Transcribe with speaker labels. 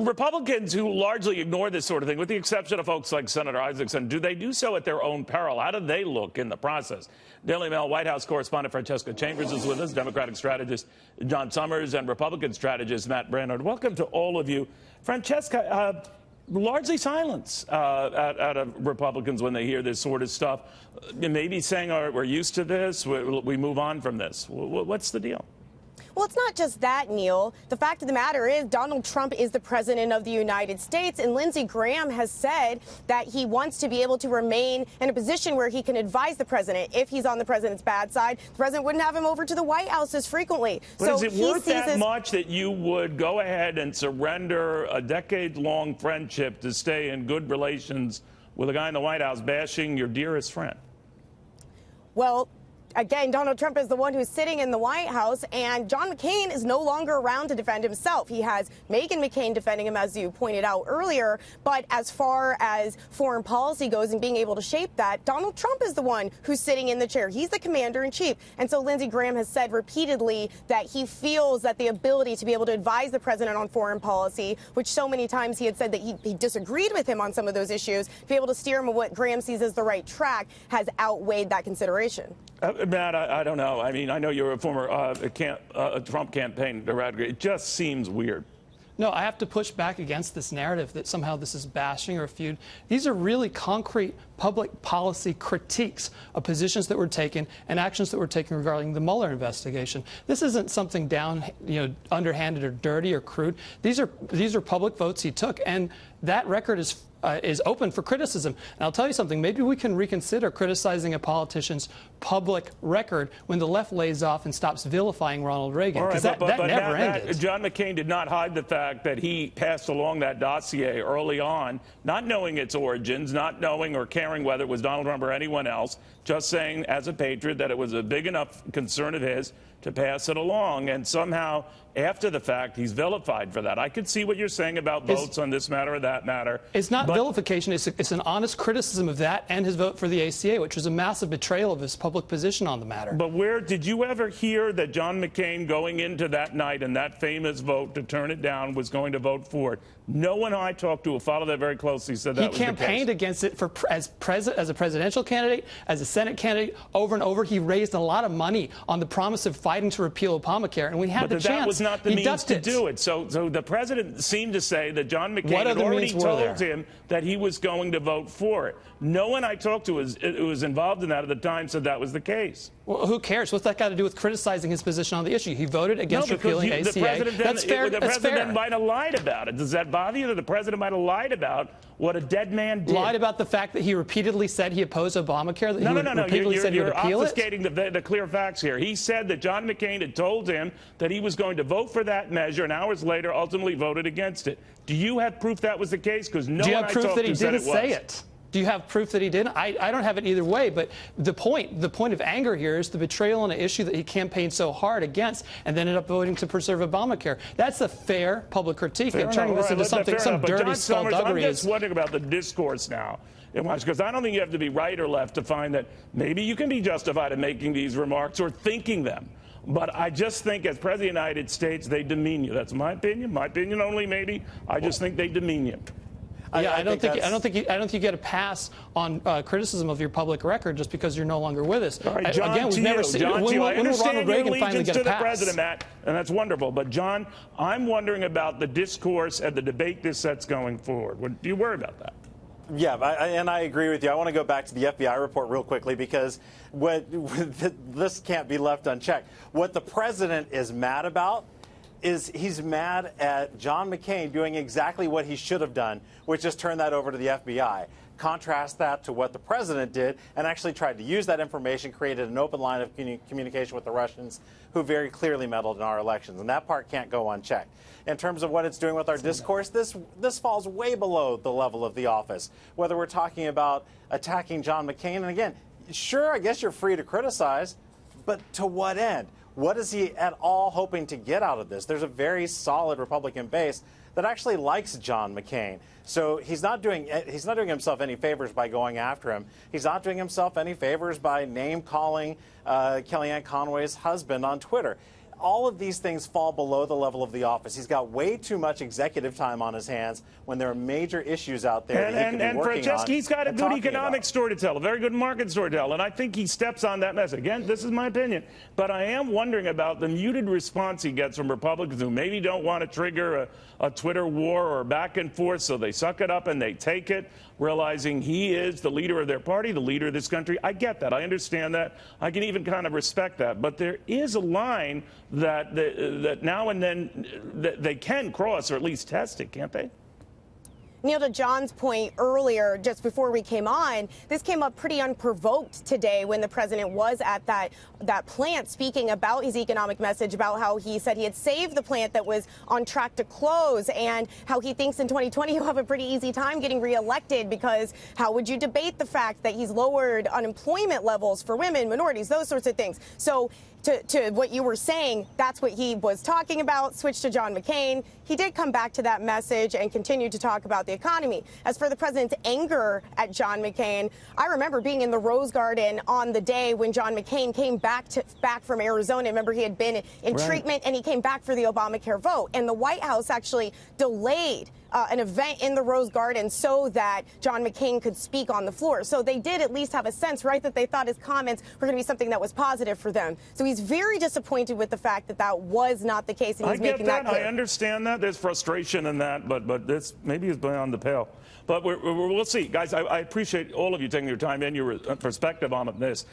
Speaker 1: Republicans who largely ignore this sort of thing, with the exception of folks like Senator Isaacson, do they do so at their own peril? How do they look in the process? Daily Mail White House correspondent Francesca Chambers is with us, Democratic strategist John Summers, and Republican strategist Matt Braynard. Welcome to all of you. Francesca, largely silence out of Republicans when they hear this sort of stuff. Maybe saying, all right, we're used to this, we move on from this. What's the deal?
Speaker 2: Well, it's not just that, Neil. The fact of the matter is Donald Trump is the president of the United States, and Lindsey Graham has said that he wants to be able to remain in a position where he can advise the president. If he's on the president's bad side, the president wouldn't have him over to the White House as frequently.
Speaker 1: But so is it worth that much that you would go ahead and surrender a decade-long friendship to stay in good relations with a guy in the White House bashing your dearest friend?
Speaker 2: Well, again, Donald Trump is the one who's sitting in the White House, and John McCain is no longer around to defend himself. He has Meghan McCain defending him, as you pointed out earlier. But as far as foreign policy goes and being able to shape that, Donald Trump is the one who's sitting in the chair. He's the commander-in-chief. And so Lindsey Graham has said repeatedly that he feels that the ability to be able to advise the president on foreign policy, which so many times he had said that he disagreed with him on some of those issues, to be able to steer him on what Graham sees as the right track, has outweighed that consideration.
Speaker 1: Matt, I don't know. I mean, I know you're a former Trump campaign director. It just seems weird.
Speaker 3: No, I have to push back against this narrative that somehow this is bashing or a feud. These are really concrete public policy critiques of positions that were taken and actions that were taken regarding the Mueller investigation. This isn't something down, underhanded or dirty or crude. These are public votes he took, and that record is open for criticism. And I'll tell you something, maybe we can reconsider criticizing a politician's public record when the left lays off and stops vilifying Ronald Reagan, because that never ended.
Speaker 1: John McCain did not hide the fact that he passed along that dossier early on, not knowing its origins, not knowing or caring whether it was Donald Trump or anyone else, just saying as a patriot that it was a big enough concern of his to pass it along. And somehow, after the fact, he's vilified for that. I could see what you're saying about votes on this matter or that matter.
Speaker 3: It's not vilification. It's an honest criticism of that and his vote for the ACA, which was a massive betrayal of his public position on the matter.
Speaker 1: But where did you ever hear that John McCain, going into that night and that famous vote to turn it down, was going to vote for it? No one I talked to who followed that very closely said that was the case.
Speaker 3: He campaigned against it as a presidential candidate, as a Senate candidate, over and over. He raised a lot of money on the promise of fighting to repeal Obamacare, and when he had the chance,
Speaker 1: that was not the means to do it. So the president seemed to say that John McCain had already told him that he was going to vote for it. No one I talked to who was involved in that at the time said that was the case.
Speaker 3: Well, who cares? What's that got to do with criticizing his position on the issue? He voted against repealing ACA. That's fair.
Speaker 1: The president might have lied about it. Does that bother you that the president might have lied about what a dead man did?
Speaker 3: Lied about the fact that he repeatedly said he opposed Obamacare? That
Speaker 1: No. You're
Speaker 3: repeal
Speaker 1: obfuscating the clear facts here. He said that John McCain had told him that he was going to vote for that measure, and hours later ultimately voted against it. Do you have proof that was the case? Because no one I talked to said it was.
Speaker 3: Do you have proof that he didn't say it? Do you have proof that he didn't? I don't have it either way, but the point of anger here is the betrayal on an issue that he campaigned so hard against and then ended up voting to preserve Obamacare. That's a fair public critique, and turning this into some dirty skullduggery.
Speaker 1: I'm just wondering about the discourse now. Because I don't think you have to be right or left to find that maybe you can be justified in making these remarks or thinking them. But I just think as President of the United States, they demean you. That's my opinion only, maybe. I just think they demean you.
Speaker 3: Yeah, I don't think you get a pass on criticism of your public record just because you're no longer with us.
Speaker 1: All right, John, again, we've never seen when will Ronald Reagan finally get a pass? The president, Matt, and that's wonderful. But John, I'm wondering about the discourse and the debate this sets going forward. Do you worry about that?
Speaker 4: Yeah, and I agree with you. I want to go back to the FBI report real quickly because this can't be left unchecked. What the president is mad about is he's mad at John McCain doing exactly what he should have done, which is turn that over to the FBI. Contrast that to what the president did and actually tried to use that information, created an open line of communication with the Russians who very clearly meddled in our elections. And that part can't go unchecked. In terms of what it's doing with our discourse, this falls way below the level of the office. Whether we're talking about attacking John McCain, and again, sure, I guess you're free to criticize, but to what end? What is he at all hoping to get out of this? There's a very solid Republican base that actually likes John McCain. So he's not doing himself any favors by going after him. He's not doing himself any favors by name-calling Kellyanne Conway's husband on Twitter. all of these things fall below the level of the office. He's got way too much executive time on his hands when there are major issues out there that he could be working on.
Speaker 1: Francesca, he's got a good economic story to tell, a very good market story to tell, and I think he steps on that message. Again, this is my opinion, but I am wondering about the muted response he gets from Republicans who maybe don't want to trigger a Twitter war or back and forth, so they suck it up and they take it, realizing he is the leader of their party, the leader of this country. I get that. I understand that. I can even kind of respect that. But there is a line that now and then they can cross, or at least test it, can't they?
Speaker 2: Neil, to John's point earlier, just before we came on, this came up pretty unprovoked today when the president was at that plant speaking about his economic message, about how he said he had saved the plant that was on track to close, and how he thinks in 2020 he'll have a pretty easy time getting reelected, because how would you debate the fact that he's lowered unemployment levels for women, minorities, those sorts of things. So to what you were saying, that's what he was talking about. Switch to John McCain. He did come back to that message and continue to talk about the economy. As for the president's anger at John McCain, I remember being in the Rose Garden on the day when John McCain came back from Arizona. Remember, he had been in treatment, and he came back for the Obamacare vote. And the White House actually delayed an event in the Rose Garden so that John McCain could speak on the floor. So they did at least have a sense, right, that they thought his comments were going to be something that was positive for them. So he's very disappointed with the fact that that was not the case, and he's making that clear.
Speaker 1: I understand that. There's frustration in that, but this maybe is beyond the pale. But we'll see. Guys, I appreciate all of you taking your time and your perspective on this.